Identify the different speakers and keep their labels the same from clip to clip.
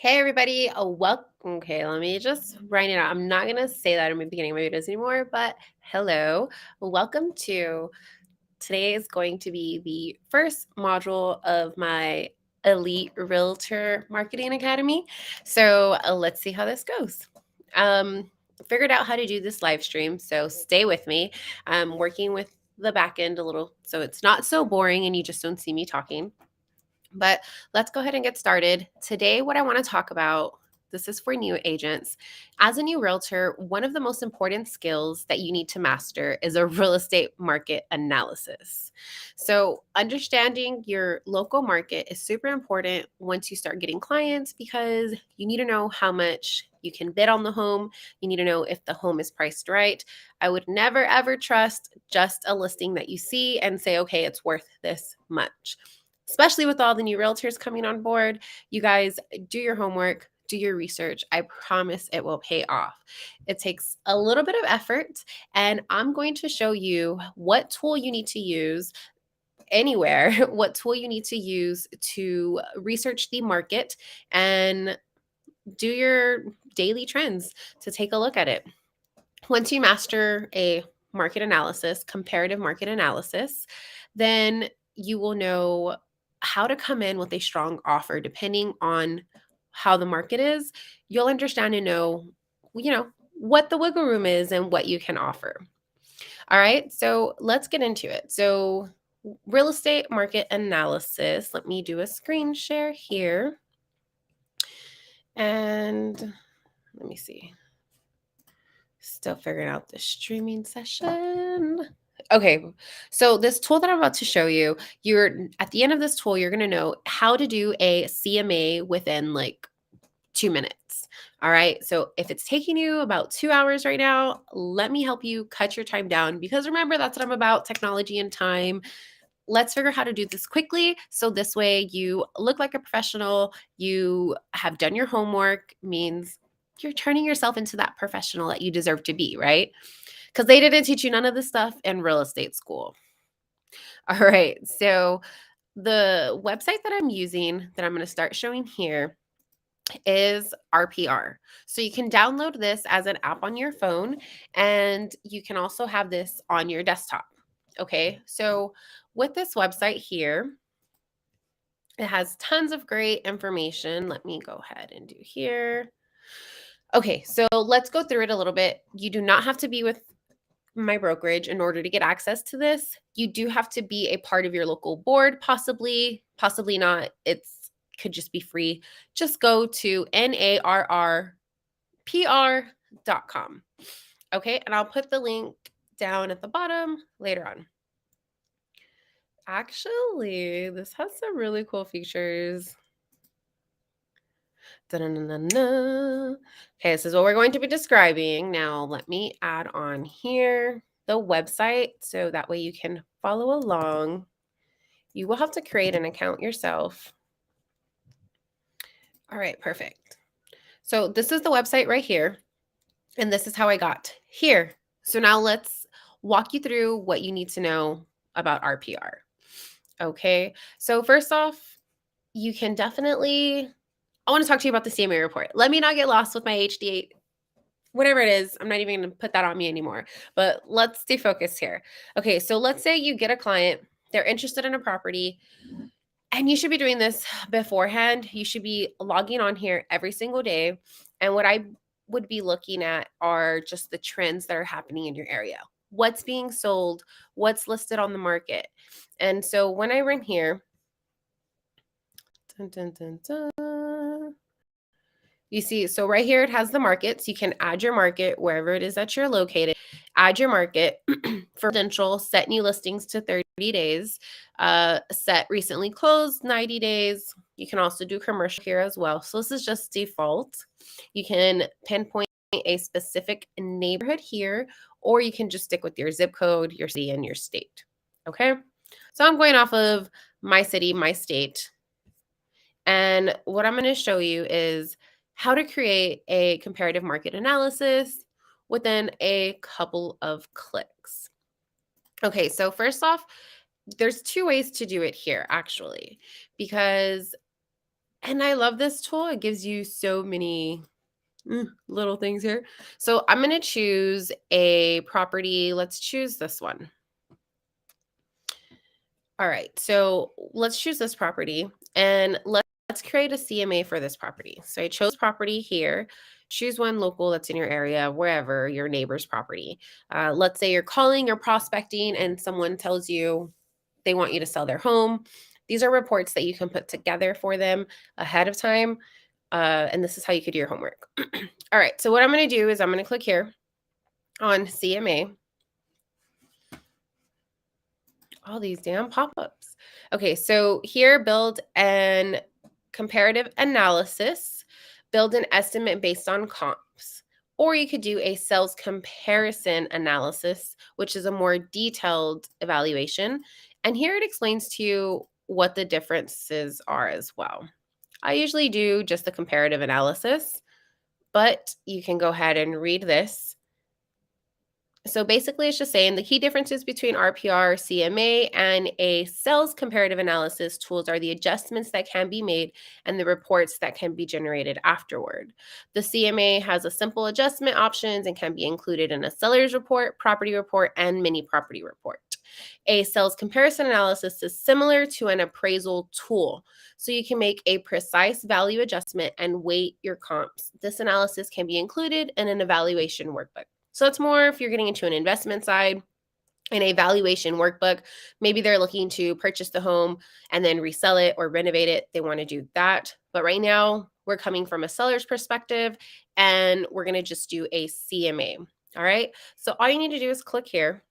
Speaker 1: Hey everybody, welcome. Okay, let me just write it out. I'm not gonna say that in the beginning of my videos anymore, but hello, welcome to today is going to be the first module of my Elite Realtor Marketing Academy. So let's see how this goes. Figured out how to do this live stream, so stay with me. I'm working with the back end a little, so it's not so boring and you just don't see me talking. But let's go ahead and get started. Today, what I want to talk about, this is for new agents. As a new realtor, one of the most important skills that you need to master is a real estate market analysis. So, understanding your local market is super important once you start getting clients because you need to know how much you can bid on the home. You need to know if the home is priced right. I would never ever trust just a listing that you see and say, okay, it's worth this much, especially with all the new realtors coming on board. You guys do your homework, do your research. I promise it will pay off. It takes a little bit of effort, and I'm going to show you what tool you need to use anywhere, what tool you need to use to research the market and do your daily trends to take a look at it. Once you master a market analysis, comparative market analysis, then you will know how to come in with a strong offer depending on how the market is. You'll understand and know, what the wiggle room is and what you can offer. All right, so let's get into it. So, real estate market analysis. Let me do a screen share here. And let me see. Still figuring out the streaming session. Okay, so this tool that I'm about to show you, you're at the end of this tool, you're going to know how to do a CMA within like 2 minutes. All right, so if it's taking you about 2 hours right now, let me help you cut your time down because remember, that's what I'm about, technology and time. Let's figure out how to do this quickly so this way you look like a professional, you have done your homework, means you're turning yourself into that professional that you deserve to be, right? Because they didn't teach you none of this stuff in real estate school. All right. So the website that I'm using that I'm going to start showing here is RPR. So you can download this as an app on your phone and you can also have this on your desktop. Okay. So with this website here, it has tons of great information. Let me go ahead and do here. Okay, so let's go through it a little bit. You do not have to be with my brokerage in order to get access to this. You do have to be a part of your local board, possibly not. It's could just be free. Just go to narrpr.com. Okay, and I'll put the link down at the bottom later on. Actually, this has some really cool features. Da-na-na-na-na. Okay, this is what we're going to be describing. Now, let me add on here the website so that way you can follow along. You will have to create an account yourself. All right, perfect. So this is the website right here, and this is how I got here. So now let's walk you through what you need to know about RPR. Okay, so first off, you can definitely, I want to talk to you about the CMA report. Let me not get lost with my HD8, whatever it is. I'm not even going to put that on me anymore, but let's stay focused here. Okay, so let's say you get a client, they're interested in a property, and you should be doing this beforehand. You should be logging on here every single day. And what I would be looking at are just the trends that are happening in your area. What's being sold, what's listed on the market. And so when I run here, dun, dun, dun, dun, you see, so right here it has the markets. You can add your market wherever it is that you're located. Add your market for residential, set new listings to 30 days, set recently closed 90 days. You can also do commercial here as well. So this is just default. You can pinpoint a specific neighborhood here, or you can just stick with your zip code, your city, and your state. Okay. So I'm going off of my city, my state. And what I'm going to show you is how to create a comparative market analysis within a couple of clicks. Okay, so first off, there's two ways to do it here, actually, because And I love this tool. It gives you so many little things here. So I'm going to choose a property. Let's choose this one. All right. So let's choose this property and let's create a CMA for this property. So I chose property here. Choose one local that's in your area, wherever your neighbor's property. Let's say you're calling or prospecting and someone tells you they want you to sell their home. These are reports that you can put together for them ahead of time. And this is how you could do your homework. All right. So what I'm going to do is I'm going to click here on CMA. All these damn pop-ups. Okay, so here, build an comparative analysis, build an estimate based on comps, or you could do a sales comparison analysis, which is a more detailed evaluation. And here it explains to you what the differences are as well. I usually do just the comparative analysis, but you can go ahead and read this. So basically, it's just saying the key differences between RPR, CMA, and a sales comparative analysis tools are the adjustments that can be made and the reports that can be generated afterward. The CMA has a simple adjustment options and can be included in a seller's report, property report, and mini property report. A sales comparison analysis is similar to an appraisal tool. So you can make a precise value adjustment and weight your comps. This analysis can be included in an evaluation workbook. So it's more if you're getting into an investment side, in a valuation workbook. Maybe they're looking to purchase the home and then resell it or renovate it. They want to do that. But right now, we're coming from a seller's perspective and we're going to just do a CMA. All right. So all you need to do is click here.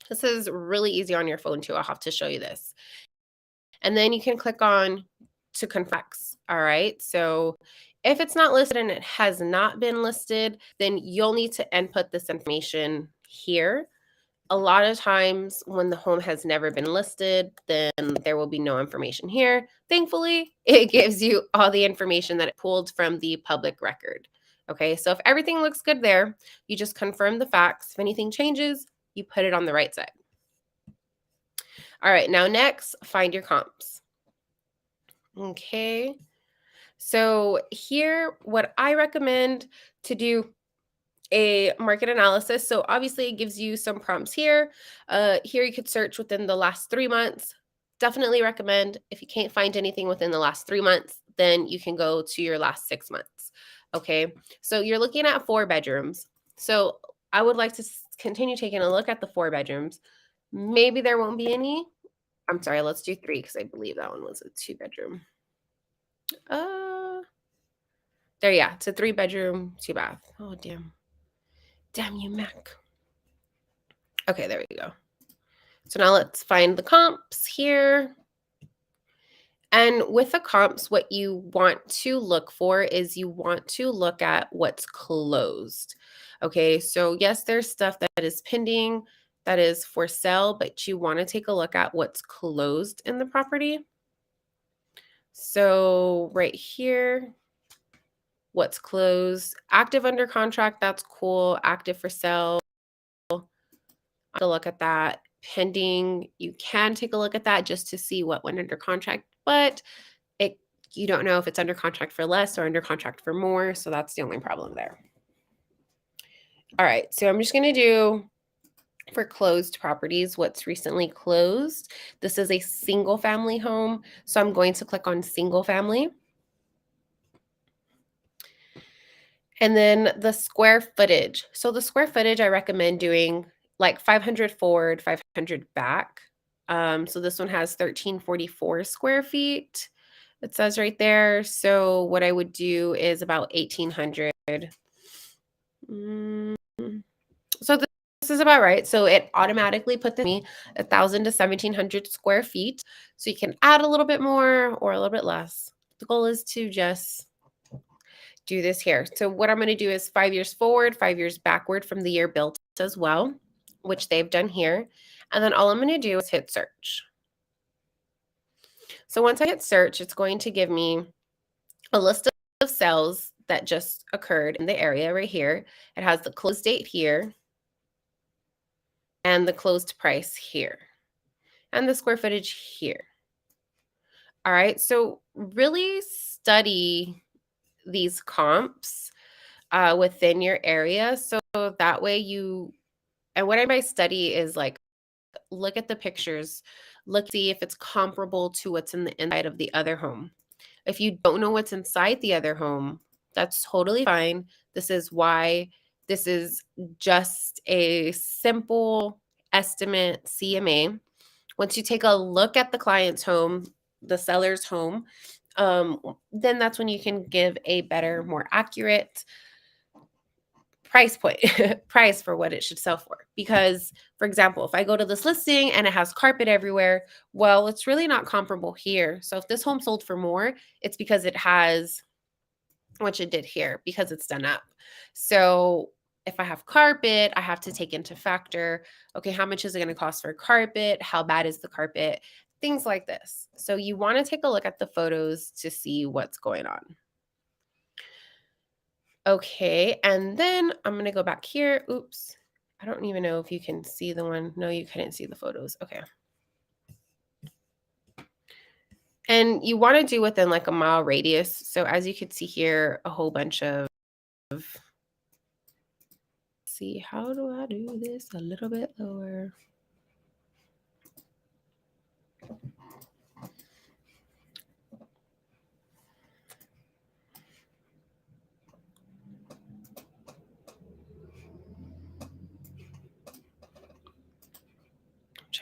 Speaker 1: This is really easy on your phone too. I'll have to show you this. And then you can click on to confirm. All right. So if it's not listed and it has not been listed, then you'll need to input this information here. A lot of times when the home has never been listed, then there will be no information here. Thankfully, it gives you all the information that it pulled from the public record. Okay, so if everything looks good there, you just confirm the facts. If anything changes, you put it on the right side. All right, now next, find your comps. Okay, so here, what I recommend to do a market analysis. So obviously it gives you some prompts here. Here you could search within the last 3 months. Definitely recommend if you can't find anything within the last 3 months, then you can go to your last 6 months. Okay, so you're looking at 4 bedrooms. So I would like to continue taking a look at the 4 bedrooms. Maybe there won't be any. I'm sorry, let's do 3 because I believe that one was a 2-bedroom. There, yeah, it's a 3-bedroom, 2-bath. Oh, damn. Damn you, Mac. Okay, there we go. So now let's find the comps here. And with the comps, what you want to look for is you want to look at what's closed. Okay, so yes, there's stuff that is pending, that is for sale, but you want to take a look at what's closed in the property. So right here, what's closed, active under contract, that's cool, active for sale. To look at that. Pending, you can take a look at that just to see what went under contract, but you don't know if it's under contract for less or under contract for more, so that's the only problem there. All right, so I'm just going to do for closed properties what's recently closed. This is a single family home, so I'm going to click on single family. And then the square footage. So the square footage, I recommend doing like 500 forward, 500 back. So this one has 1344 square feet. It says right there. So what I would do is about 1800. So this is about right. So it automatically put me 1,000 to 1,700 square feet. So you can add a little bit more or a little bit less. The goal is to just do this here. So what I'm going to do is 5 years forward, 5 years backward from the year built as well, which they've done here. And then all I'm going to do is hit search. So once I hit search, it's going to give me a list of sales that just occurred in the area right here. It has the close date here and the closed price here and the square footage here. All right. So really study these comps within your area. So that way and what I by study is like, look at the pictures, look, see if it's comparable to what's in the inside of the other home. If you don't know what's inside the other home, that's totally fine. This is why this is just a simple estimate CMA. Once you take a look at the client's home, the seller's home, then that's when you can give a better, more accurate price point price for what it should sell for. Because for example, if I go to this listing and it has carpet everywhere, well, it's really not comparable here. So if this home sold for more, it's because it has what it did here, because it's done up. So if I have carpet, I have to take into factor, okay, how much is it going to cost for carpet? How bad is the carpet? Things like this. So you want to take a look at the photos to see what's going on. Okay, and then I'm going to go back here. Oops. I don't even know if you can see the one. No, you couldn't see the photos. Okay. And you want to do within like a mile radius. So as you can see here, a whole bunch of, see, how do I do this a little bit lower?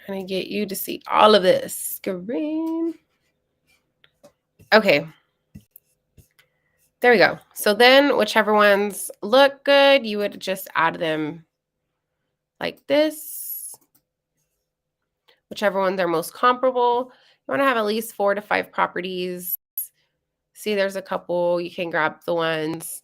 Speaker 1: Trying to get you to see all of this screen. Okay. There we go. So then whichever ones look good, you would just add them like this. Whichever ones are most comparable. You want to have at least 4 to 5 properties. See, there's a couple. You can grab the ones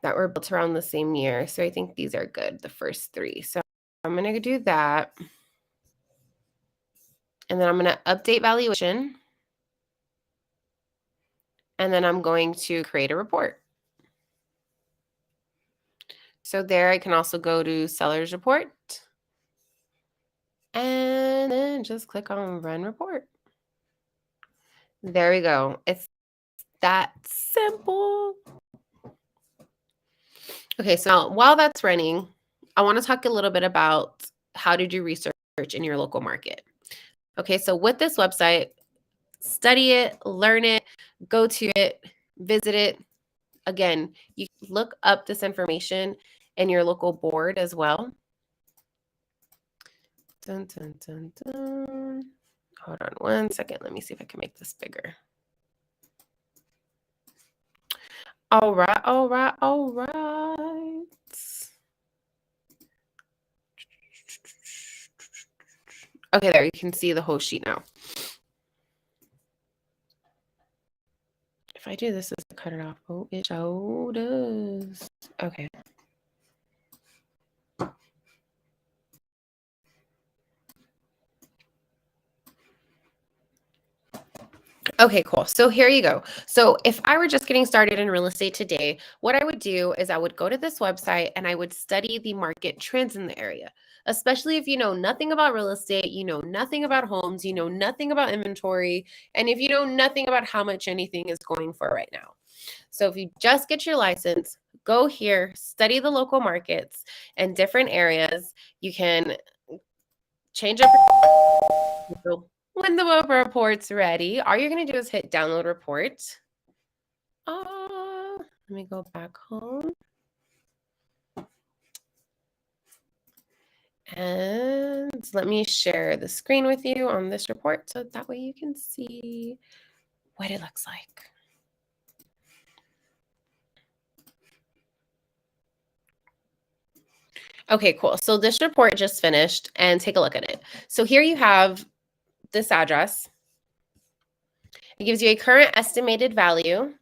Speaker 1: that were built around the same year. So I think these are good, the first 3. So I'm going to do that. And then I'm going to update valuation. And then I'm going to create a report. So there I can also go to seller's report. And then just click on run report. There we go. It's that simple. Okay, so now while that's running, I want to talk a little bit about how to do research in your local market. Okay, so with this website, study it, learn it, go to it, visit it. Again, you look up this information in your local board as well. Dun, dun, dun, dun. Hold on 1 second. Let me see if I can make this bigger. All right, all right, all right. Okay, there, you can see the whole sheet now. If I do this, does it cut it off? Oh, it sure does. Okay. Okay, cool. So here you go. So if I were just getting started in real estate today, what I would do is I would go to this website and I would study the market trends in the area, especially if you know nothing about real estate, you know nothing about homes, you know nothing about inventory, and if you know nothing about how much anything is going for right now. So if you just get your license, go here, study the local markets and different areas. You can change up. So when the report's ready, all you're going to do is hit download report. Let me go back home. And let me share the screen with you on this report so that way you can see what it looks like. Okay, cool. So this report just finished and take a look at it. So here you have this address. It gives you a current estimated value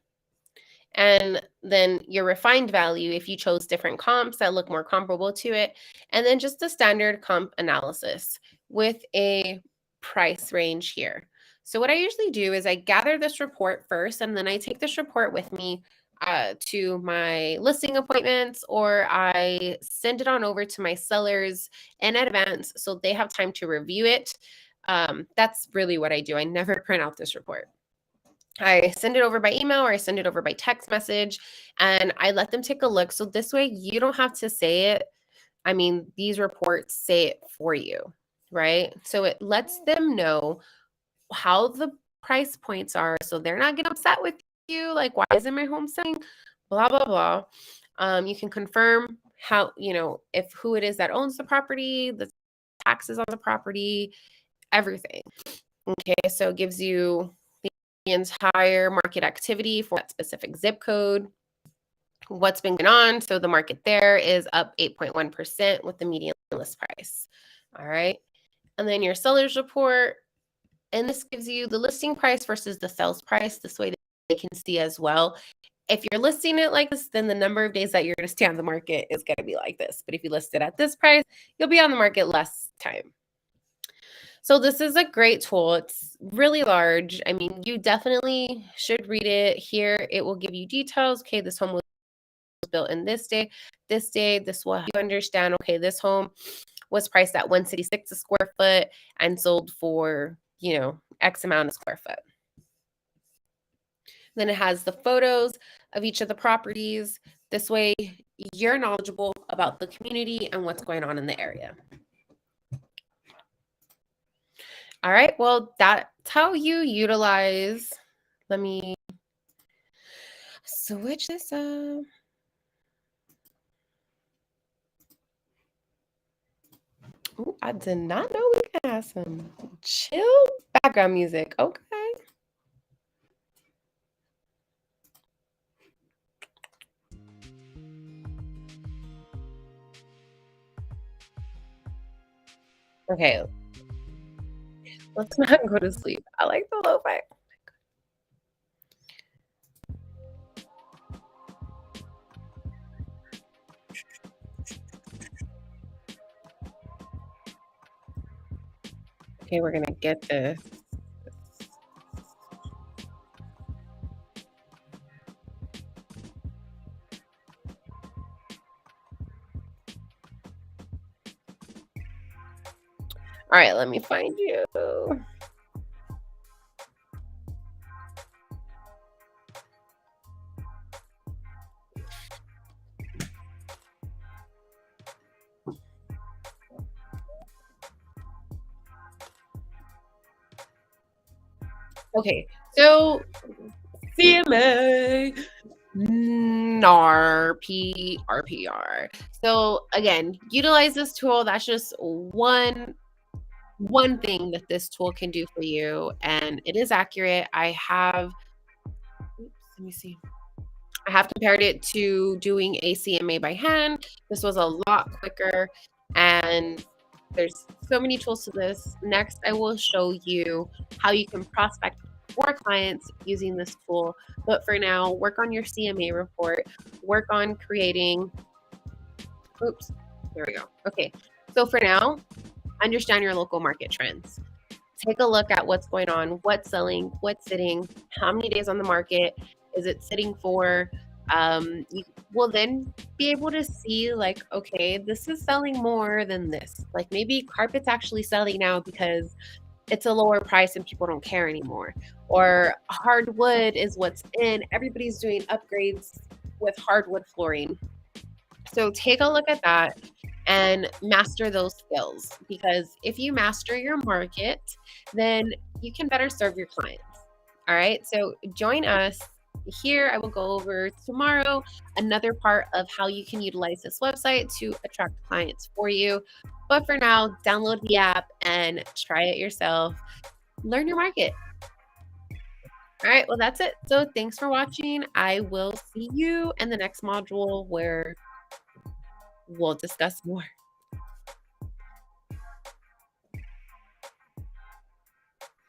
Speaker 1: and then your refined value if you chose different comps that look more comparable to it, and then just the standard comp analysis with a price range here. So what I usually do is I gather this report first, and then I take this report with me to my listing appointments, or I send it on over to my sellers in advance so they have time to review it. That's really what I do. I never print out this report. I send it over by email or I send it over by text message and I let them take a look. So this way you don't have to say it. I mean, these reports say it for you, right? So it lets them know how the price points are so they're not getting upset with you. Like, why isn't my home selling? Blah, blah, blah. You can confirm how, if who it is that owns the property, the taxes on the property, everything. Okay, so it gives you the entire market activity for that specific zip code, what's been going on. So the market there is up 8.1% with the median list price. All right. And then your seller's report. And this gives you the listing price versus the sales price. This way they can see as well. If you're listing it like this, then the number of days that you're going to stay on the market is going to be like this. But if you list it at this price, you'll be on the market less time. So this is a great tool. It's really large. I mean, you definitely should read it. Here, it will give you details. Okay, this home was built in this day, this will help you understand, okay, this home was priced at 166 a square foot and sold for, X amount of square foot. Then it has the photos of each of the properties. This way, you're knowledgeable about the community and what's going on in the area. All right, well, that's how you utilize. Let me switch this up. Ooh, I did not know we could have some chill background music. Okay. Okay. Let's not go to sleep. I like the lo-fi. Okay, we're gonna get this. All right, let me find you. Okay, so CMA, NARP, RPR. So again, utilize this tool. That's just one thing that this tool can do for you, and it is accurate. I have, oops, let me see. I have compared it to doing a CMA by hand. This was a lot quicker, and there's so many tools to this. Next, I will show you how you can prospect for clients using this tool. But for now, work on your CMA report, work on creating, oops, there we go. Okay, so for now, understand your local market trends. Take a look at what's going on, what's selling, what's sitting, how many days on the market is it sitting for. You will then be able to see, like, okay, this is selling more than this. Like maybe carpet's actually selling now because it's a lower price and people don't care anymore. Or hardwood is what's in. Everybody's doing upgrades with hardwood flooring. So take a look at that and master those skills, because if you master your market, then you can better serve your clients. All right. So join us here. I will go over tomorrow another part of how you can utilize this website to attract clients for you. But for now, download the app and try it yourself. Learn your market. All right. Well, that's it. So thanks for watching. I will see you in the next module where we'll discuss more.